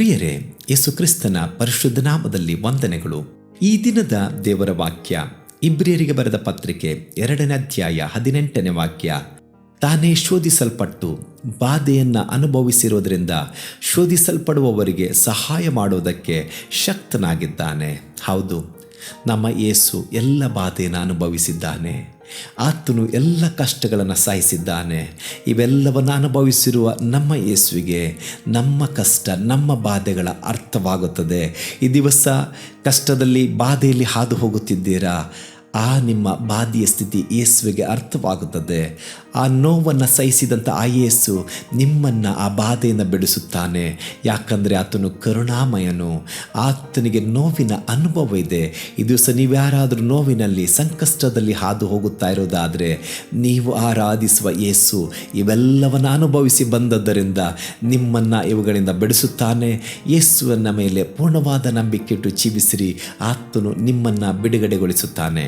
ಪ್ರಿಯರೇ, ಯೇಸು ಕ್ರಿಸ್ತನ ಪರಿಶುದ್ಧ ನಾಮದಲ್ಲಿ ವಂದನೆಗಳು. ಈ ದಿನದ ದೇವರ ವಾಕ್ಯ ಇಬ್ರಿಯರಿಗೆ ಬರೆದ ಪತ್ರಿಕೆ 2ನೇ ಅಧ್ಯಾಯ 18ನೇ ವಾಕ್ಯ. ತಾನೇ ಶೋಧಿಸಲ್ಪಟ್ಟು ಬಾಧೆಯನ್ನು ಅನುಭವಿಸಿರೋದ್ರಿಂದ ಶೋಧಿಸಲ್ಪಡುವವರಿಗೆ ಸಹಾಯ ಮಾಡೋದಕ್ಕೆ ಶಕ್ತನಾಗಿದ್ದಾನೆ. ಹೌದು, ನಮ್ಮ ಯೇಸು ಎಲ್ಲ ಬಾಧೆಯನ್ನು ಅನುಭವಿಸಿದ್ದಾನೆ. ಆತನು ಎಲ್ಲ ಕಷ್ಟಗಳನ್ನು ಸಹಿಸಿದ್ದಾನೆ. ಇವೆಲ್ಲವನ್ನು ಅನುಭವಿಸಿರುವ ನಮ್ಮ ಯೇಸುವಿಗೆ ನಮ್ಮ ಕಷ್ಟ, ನಮ್ಮ ಬಾಧೆಗಳ ಅರ್ಥವಾಗುತ್ತದೆ. ಈ ದಿವಸ ಕಷ್ಟದಲ್ಲಿ, ಬಾಧೆಯಲ್ಲಿ ಹಾದು ಹೋಗುತ್ತಿದ್ದೀರಾ? ಆ ನಿಮ್ಮ ಬಾಧೆಯ ಸ್ಥಿತಿ ಯೇಸುವಿಗೆ ಅರ್ಥವಾಗುತ್ತದೆ. ಆ ನೋವನ್ನು ಸಹಿಸಿದಂಥ ಆ ಯೇಸು ನಿಮ್ಮನ್ನು ಆ ಬಾಧೆಯನ್ನು ಬಿಡಿಸುತ್ತಾನೆ. ಯಾಕಂದರೆ ಆತನು ಕರುಣಾಮಯನು, ಆತನಿಗೆ ನೋವಿನ ಅನುಭವ ಇದೆ. ಈ ದಿವಸ ನೀವು ಯಾರಾದರೂ ನೋವಿನಲ್ಲಿ, ಸಂಕಷ್ಟದಲ್ಲಿ ಹಾದು ಹೋಗುತ್ತಾ ಇರೋದಾದರೆ ನೀವು ಆರಾಧಿಸುವ ಯೇಸು ಇವೆಲ್ಲವನ್ನು ಅನುಭವಿಸಿ ಬಂದದ್ದರಿಂದ ನಿಮ್ಮನ್ನು ಇವುಗಳಿಂದ ಬಿಡಿಸುತ್ತಾನೆ. ಯೇಸುವಿನ ಮೇಲೆ ಪೂರ್ಣವಾದ ನಂಬಿಕೆ ಇಟ್ಟು ಜೀವಿಸಿರಿ, ಆತನು ನಿಮ್ಮನ್ನು ಬಿಡುಗಡೆಗೊಳಿಸುತ್ತಾನೆ.